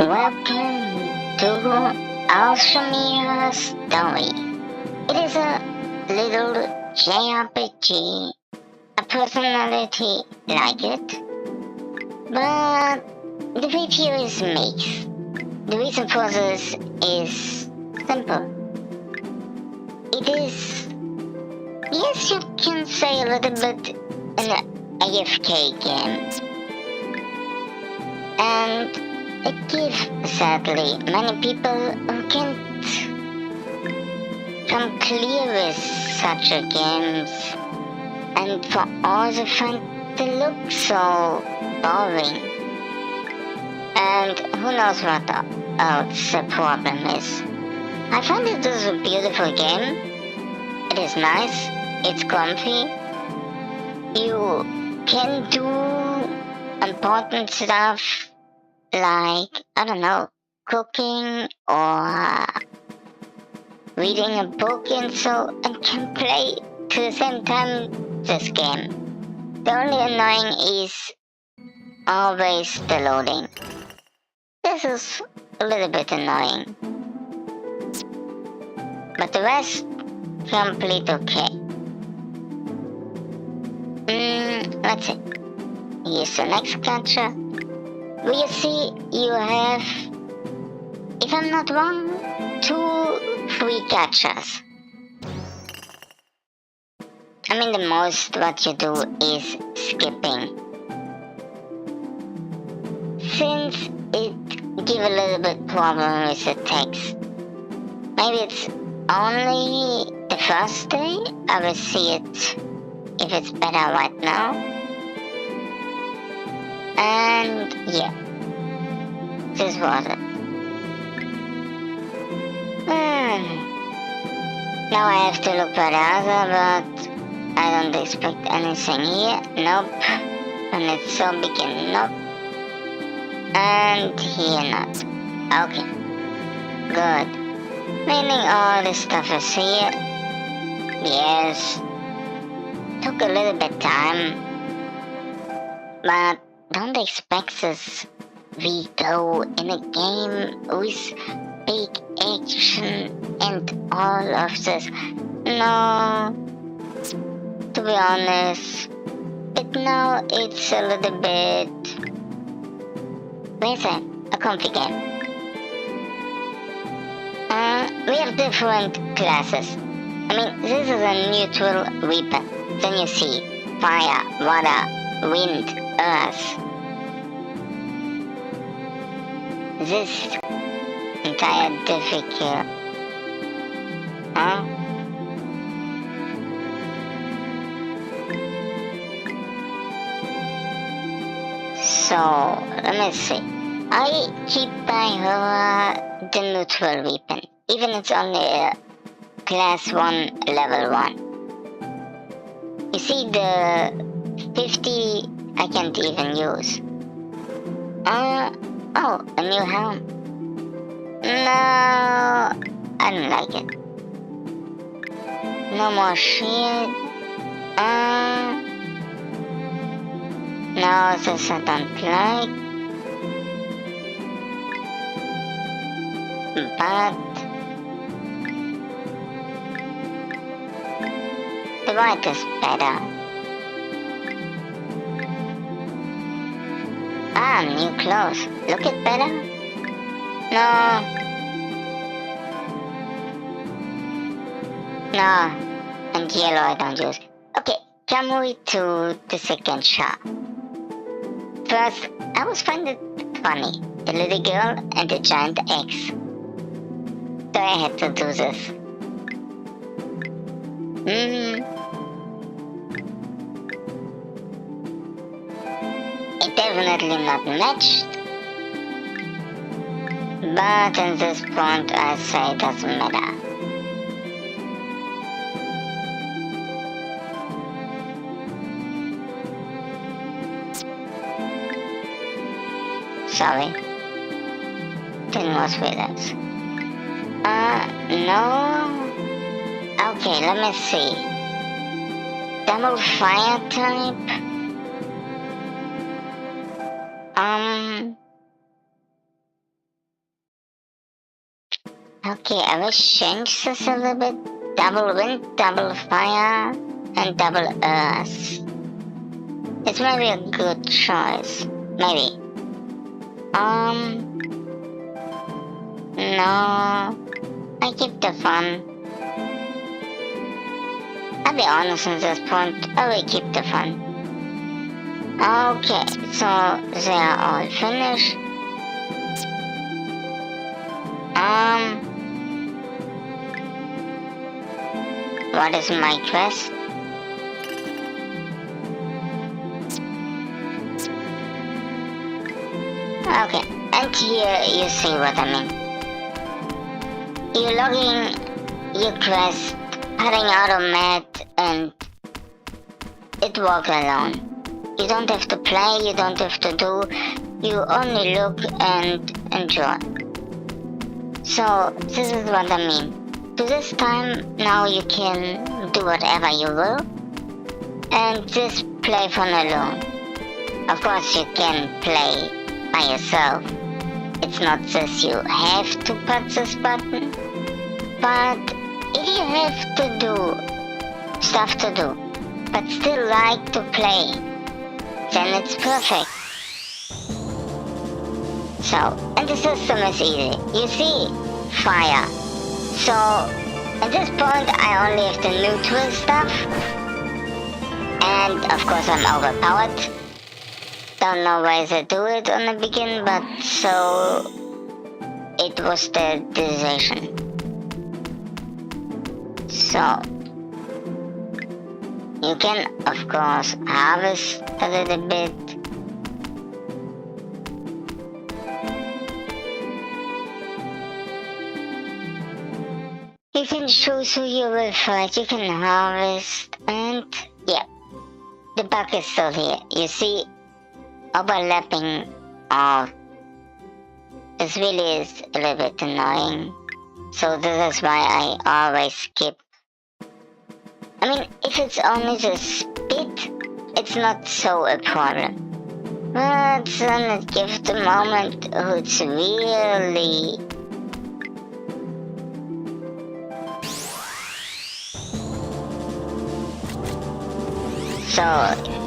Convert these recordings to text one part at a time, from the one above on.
Welcome to Alchemia Story. It is a little JRPG. A personality like it, but the review is mixed. The reason for this is simple. It is, yes, you can say a little bit an AFK game. And it gives, sadly, many people who can't come clear with such a games, and for all the fun they look so boring. And who knows what else the problem is. I find it is a beautiful game. It is nice, it's comfy. You can do important stuff like, I don't know, cooking or reading a book and can play to the same time this game. The only annoying is always the loading. This is a little bit annoying. But the rest, complete okay. Let's see. Here's the next catcher. You see, you have, if I'm not wrong, 2 free catchers. I mean, the most what you do is skipping. Since it gives a little bit problem with the text. Maybe it's only the first day. I will see it if it's better right now. And yeah, this was it. Now I have to look for the other, but I don't expect anything here. Nope. And it's so big and nope. And here not. Okay. Good. Meaning all this stuff is here. Yes. Took a little bit time. But don't expect this. We go in a game with big action and all of this. No. To be honest. But now it's a little bit... Where's that? A comfy game. We have different classes. I mean, this is a neutral weapon. Then you see fire, water, wind, earth. This entire difficult. So, let me see. I keep by her the neutral weapon. Even it's only a class 1, level 1. You see the 50 I can't even use. Oh, a new helm. No, I don't like it. No more shield. No, this I don't like. But the white is better. New clothes. Look it better? No. And yellow I don't use. Okay, come we to the second shop. First, I was finding it funny. The little girl and the giant X. So I had to do this. It definitely not matched. But at this point I say it doesn't matter. Sorry. Didn't was with us. No. Okay, let me see. Double fire type. Okay, I will change this a little bit. Double wind, double fire, and double earth. It's maybe a good choice. Maybe. No. I keep the fun. I'll be honest at this point, I will keep the fun. Okay, so they are all finished. What is my quest? Okay, and here you see what I mean. You're logging your quest, heading out of mat, and it works alone. You don't have to play, you don't have to do, you only look and enjoy. So this is what I mean. To this time, now you can do whatever you will, and just play fun alone. Of course you can play by yourself. It's not this you have to press this button, but if you have to do stuff to do, but still like to play, then it's perfect. So, and the system is easy. You see, fire. So, at this point I only have the neutral stuff, and of course I'm overpowered. Don't know why they do it on the beginning, but so it was the decision. So you can of course harvest a little bit. You can choose who you will fight, you can harvest, and yeah, the bug is still here. You see, overlapping of this really is a little bit annoying. So this is why I always skip. I mean, if it's only the speed, it's not so a problem. But then it gives the moment who it's really... So,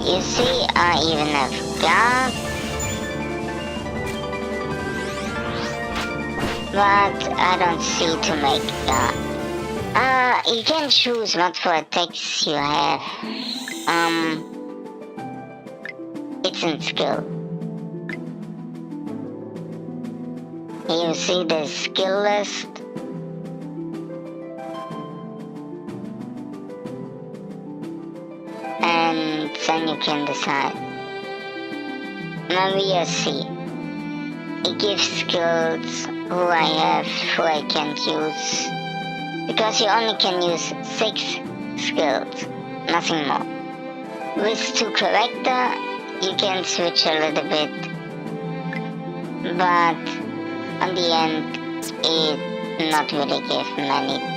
you see, I even have guard, but I don't see to make guard. You can choose what for attacks you have. It's in skill. You see the skill list. And then you can decide. Maybe you see. It gives skills, who I have, who I can use. Because you only can use 6 skills, nothing more. With 2 character, you can switch a little bit. But on the end, it not really give many.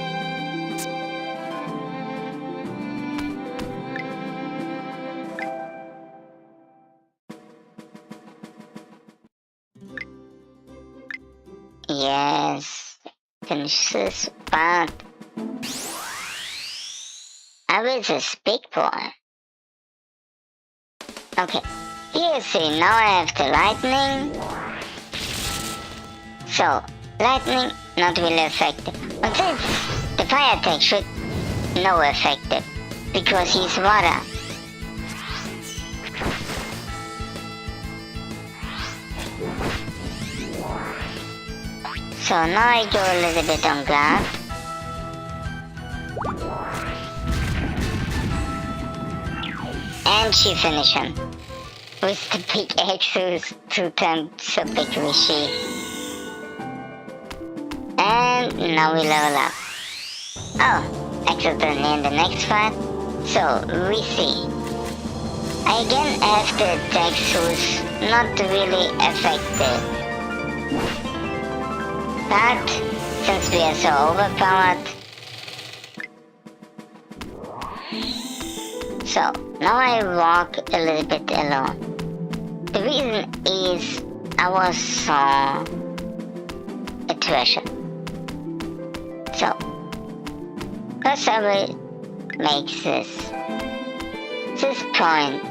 Yes, finish this part. I will just big boy. Okay, here you see, now I have the lightning. So, lightning not really effective. But this, the fire attack should no effective, because he's water. So now I go a little bit on guard. And she finish him. With the big axes 2 times a big Rishi. And now we level up. Oh, accidentally in the next fight. So we see. I again have the attacks who's not really effective. But since we are so overpowered, so now I walk a little bit alone. The reason is I was saw a treasure. First I will make this point.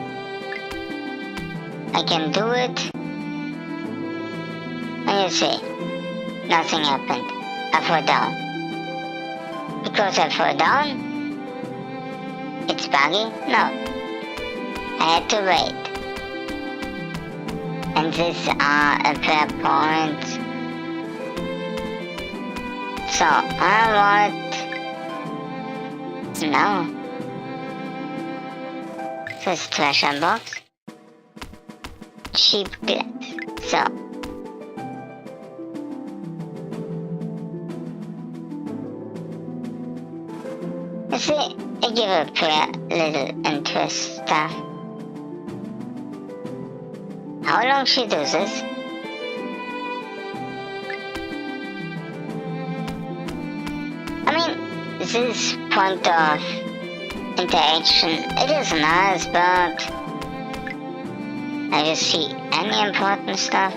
I can do it. And you see, nothing happened. I fall down. Because I fall down, it's buggy? No. I had to wait. And these are a pair point. So I want now this treasure box. Cheap glass. So you see, I give a pair little interest stuff. How long she does this? I mean, this point of interaction, it is nice, but I just see any important stuff.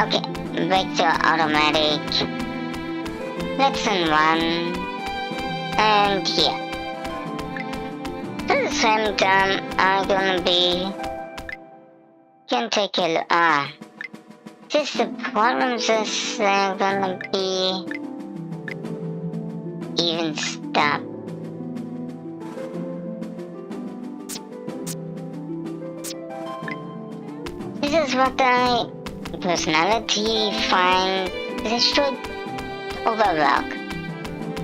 Okay, back to automatic. Lesson 1, and here. At the same time, I'm gonna be. Can take a look. This the problem. This gonna be even stop. This is what I personality find. This should overwork.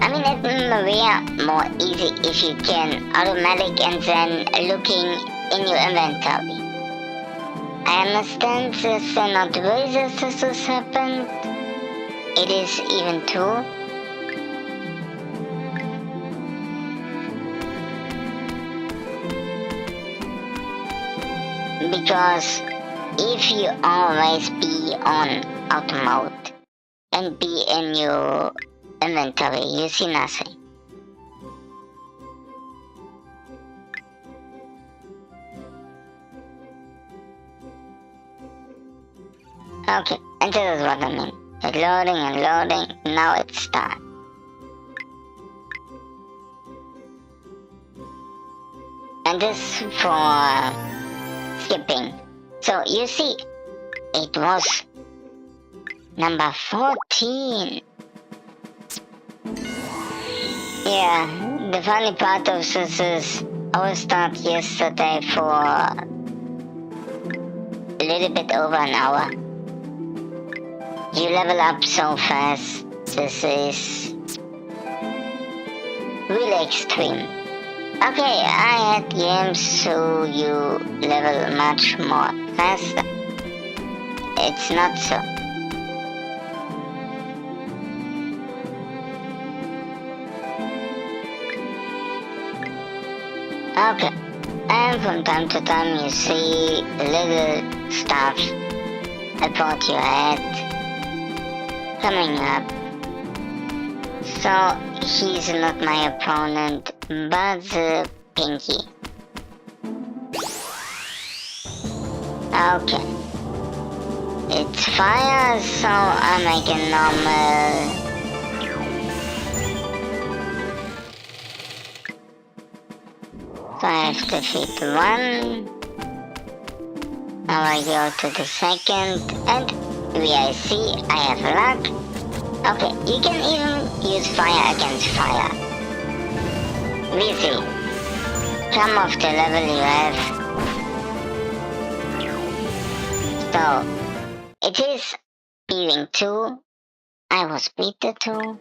I mean, it's more easy if you can automatic and then looking in your inventory. I understand this are not ways that this has happened. It is even true. Because if you always be on auto mode and be in your inventory, you see nothing. Okay, and this is what I mean. It's loading and loading, now it's done. And this for skipping. So you see, it was number 14. Yeah, the funny part of this is I was start yesterday for a little bit over an hour. You level up so fast. This is really extreme. Okay, I had games so you level much more faster. It's not so. Okay, and from time to time you see little stuff about your head coming up. So he's not my opponent, but the Pinky. Okay. It's fire, so I make a normal. So I have to defeat one. Now I go to the second, and I see I have luck. Okay, you can even use fire against fire. We see. Come off the level you have. So, it is beating 2. I was beat the 2.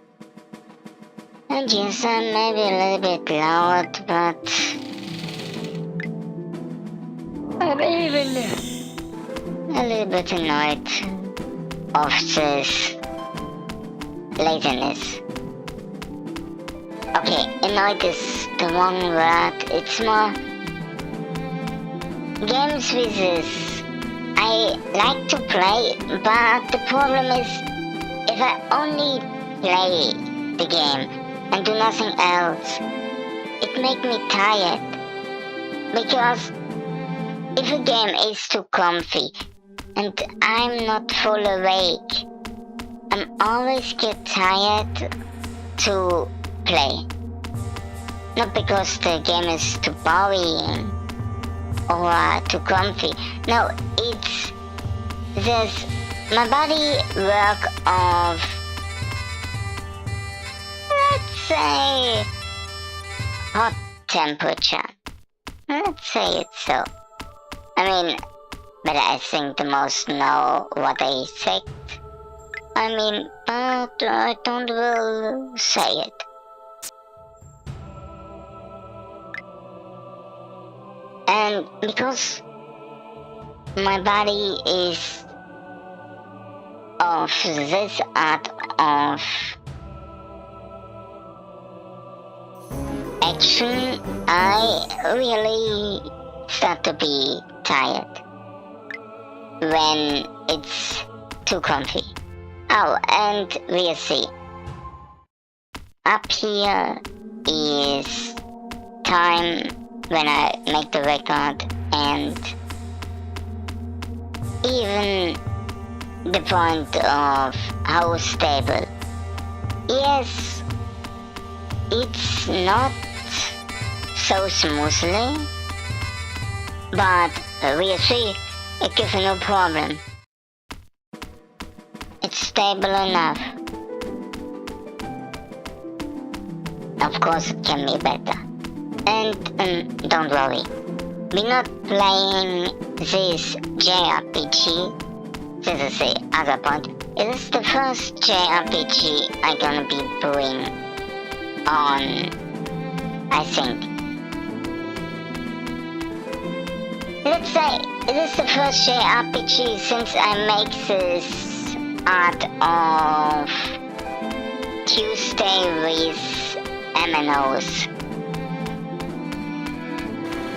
And yes, I'm maybe a little bit loud, but I'm even a little bit annoyed of this laziness. Okay, annoyed is the wrong word. It's more games with this. I like to play, but the problem is if I only play the game and do nothing else, it makes me tired. Because if a game is too comfy and I'm not full awake, I I'm always get tired to play. Not because the game is too boring or too comfy. No, it's this my body work of, let's say, hot temperature. Let's say it so. I mean, but I think the most know what I said. I mean, but I don't will say it. And because my body is of this art of action, I really start to be tired when it's too comfy. Oh, and we'll see. Up here is time when I make the record, and even the point of how stable. Yes, it's not so smoothly, but we'll see, it gives no problem. It's stable enough. Of course it can be better. And don't worry, we're not playing this JRPG. This is the other point. It is the first JRPG I'm gonna be doing on, I think. Let's say it is the first JRPG since I make this art of Tuesday with MNOs.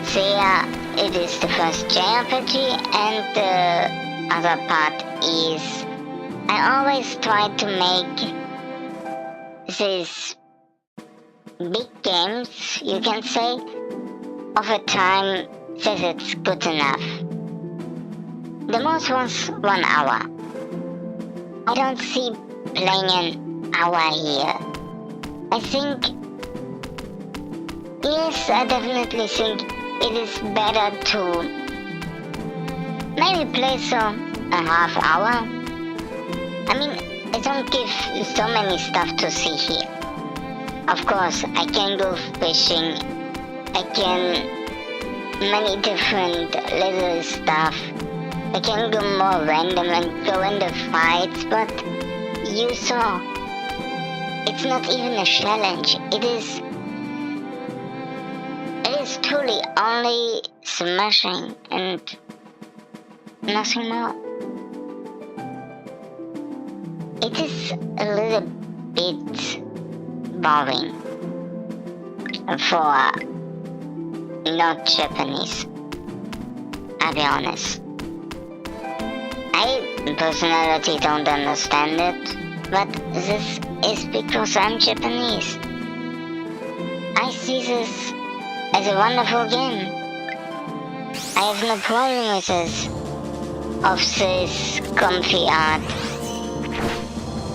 So yeah, it is the first JRPG, and the other part is I always try to make these big games, you can say, of a time that it's good enough. The most was 1 hour. I don't see playing an hour here. I think, yes, I definitely think it is better to maybe play a half hour. I mean, I don't give so many stuff to see here. Of course, I can go fishing, I can many different little stuff. I can go more random and go in the fights, but you saw, it's not even a challenge. It is truly only smashing and nothing more. It is a little bit boring for not Japanese, I'll be honest. I personally don't understand it, but this is because I'm Japanese. I see this as a wonderful game. I have no problem with this, of this comfy art.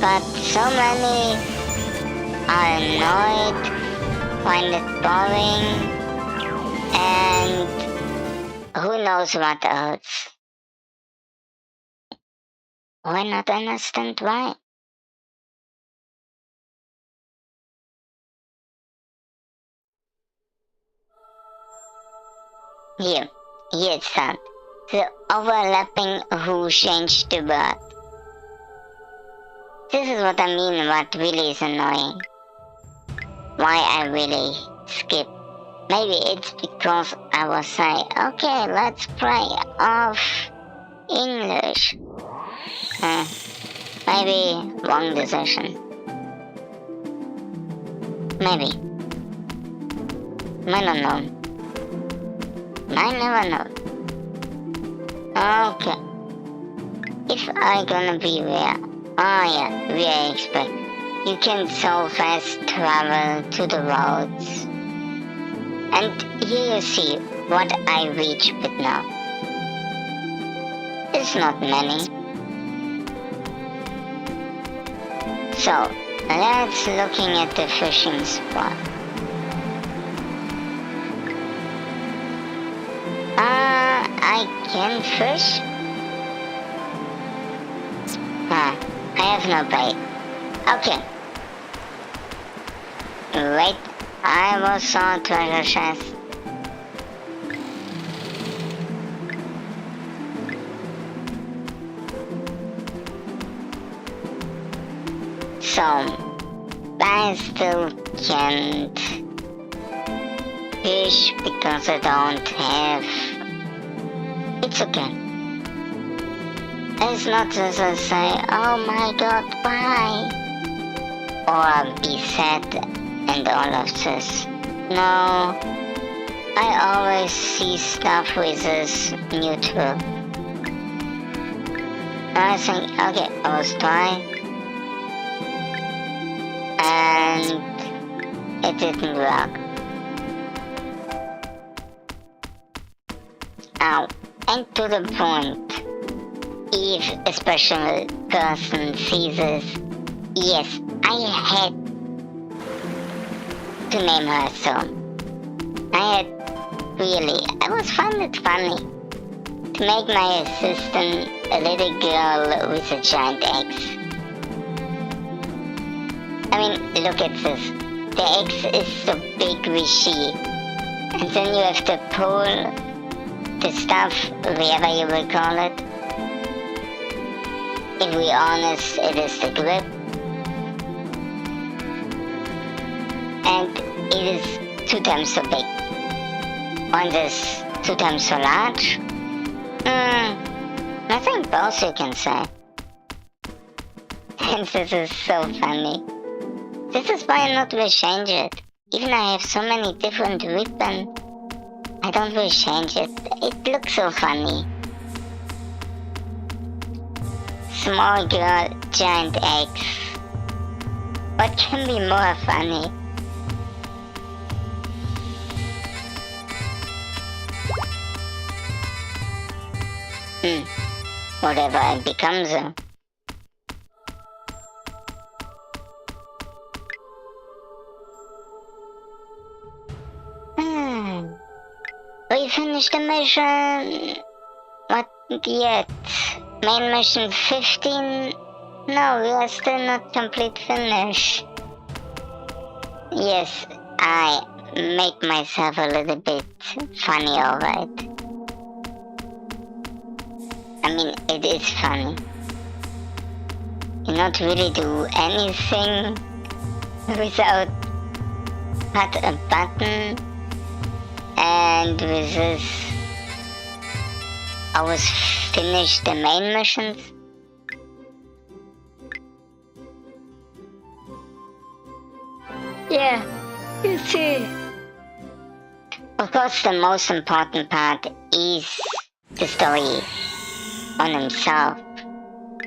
But so many are annoyed, find it boring, and who knows what else. Why not understand why? Here it's that. The overlapping who changed the word. This is what I mean, what really is annoying. Why I really skip. Maybe it's because I was saying, okay, let's play off English. Maybe wrong decision. Maybe. I don't know. I never know. Okay. If I gonna be where? Oh yeah, where I expect. You can so fast travel to the roads. And here you see what I reach with now. It's not many. So, let's looking at the fishing spot. I can fish? I have no bait. Okay. Wait, I was saw a treasure chest. So, I still can't fish because I don't have. It's okay. It's not just I say, oh my god, why? Or be sad and all of this. No, I always see stuff with this neutral. I think, okay, I was trying. And it didn't work. Ow. And to the point. If a special person sees this, yes, I had to name her so. I was finding it funny to make my assistant a little girl with a giant axe. I mean, look at this. The axe is so big with she. And then you have to pull the stuff, whatever you will call it. If we're honest, it is the grip. And it is 2 times so big. One is 2 times so large. I think both you can say. And this is so funny. This is why I not will change it. Even I have so many different weapons, I don't will change it. It looks so funny. Small girl, giant axe. What can be more funny? Whatever it becomes. We finished the mission. Not yet. Main mission 15. No, we are still not complete finished. Yes, I make myself a little bit funny, alright. I mean, it is funny. You not really do anything without hit a button, and with this I was finished the main missions. Yeah, you see. Of course, the most important part is the story on himself.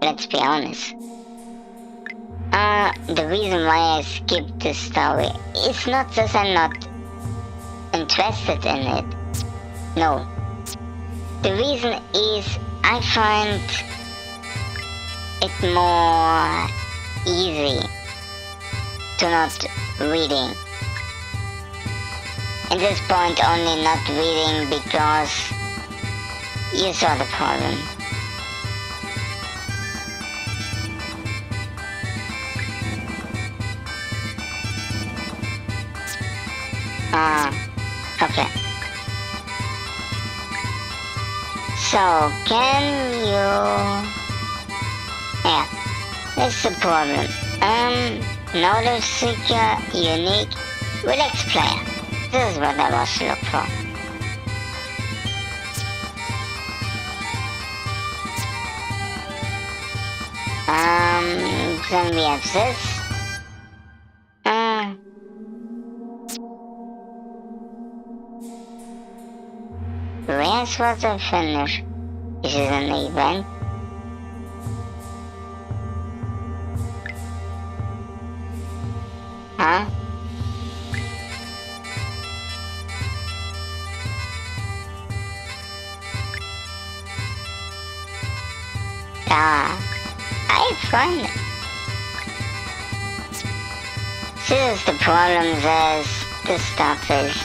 Let's be honest. The reason why I skipped the story is not that I'm not interested in it. No. The reason is I find it more easy to not reading. At this point only not reading because you saw the problem. Okay. So, can you... Yeah, that's the problem. Knowledge seeker, unique, relaxed player. This is what I was looking for. Then we have this. Where's what I finished? Is it an event? Huh? I find it. This is the problem, is this stuff is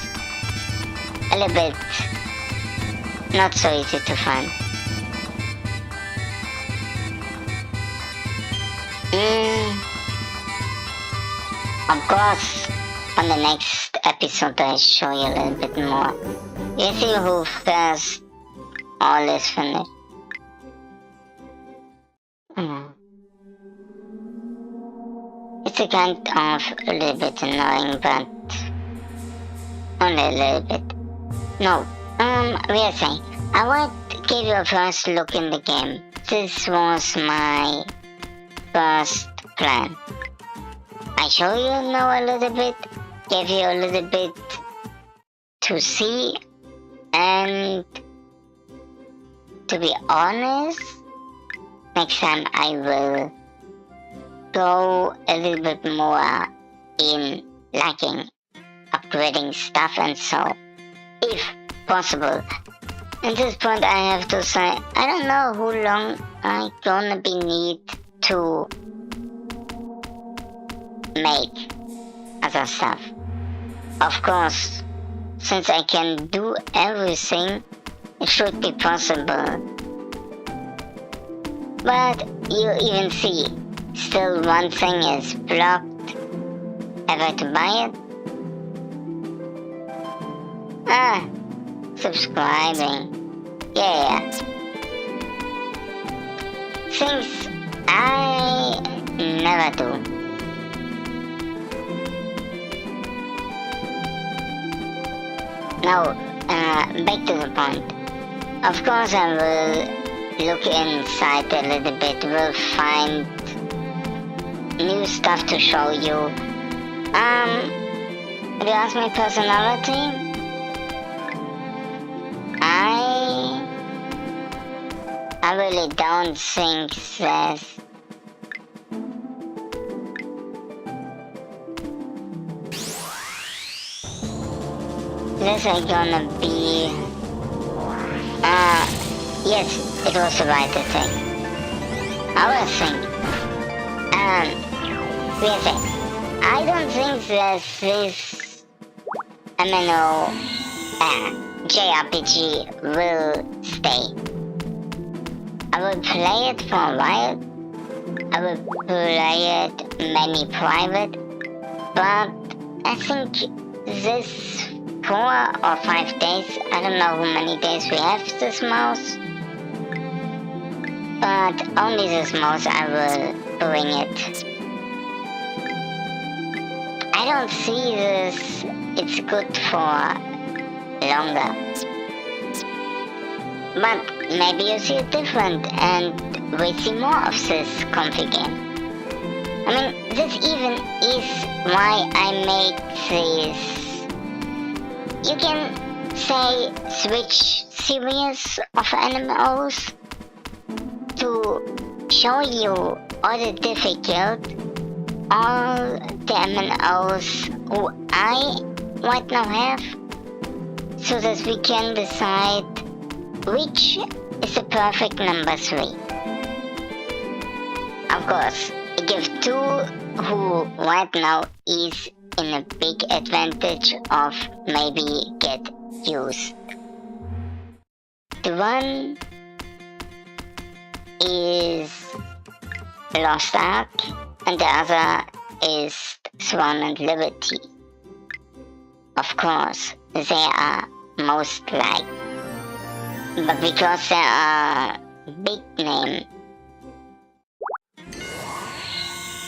a little bit not so easy to find. Of course, on the next episode I'll show you a little bit more. You see who first all is finished. It's a kind of a little bit annoying, but only a little bit. No, we are saying, I want to give you a first look in the game. This was my first plan. I show you now a little bit, give you a little bit to see, and to be honest, next time I will go a little bit more in liking upgrading stuff and so, if possible. At this point I have to say, I don't know how long I'm gonna be need to make other stuff. Of course, since I can do everything, it should be possible. But you even see, still one thing is blocked. Have I to buy it? Subscribing. Yeah. Things I never do. Now, back to the point. Of course I will look inside a little bit, will find new stuff to show you. If you ask my personality, I really don't think that this is gonna be yes, it was the right thing. I was thinking we're saying, I don't think that this MMO JRPG will stay. I will play it for a while. I will play it many private, but I think this 4 or 5 days, I don't know how many days we have this mouse, but only this mouse I will bring it. I don't see this, it's good for longer. But maybe you see it different and we see more of this comfy game. I mean, this even is why I make this, you can say, Switch series of MMOs to show you all the difficult, all the MMOs who I right now have, so that we can decide which is the perfect number 3. Of course, I give 2 who right now is in a big advantage of maybe get used. The one is Lost Ark and the other is Throne and Liberty. Of course, they are most liked. But because they are big name,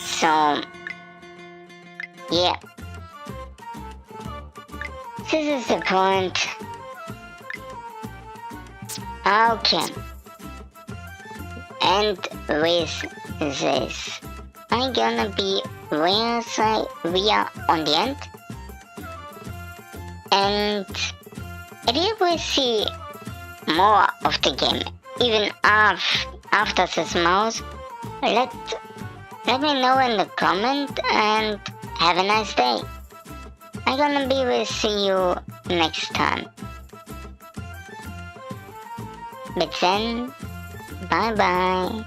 so yeah, this is the point. Okay, and with this, I'm gonna be where we are on the end, and if you will see more of the game, even after this mouse, let me know in the comment and have a nice day. I'm gonna be with you next time. But then, bye bye.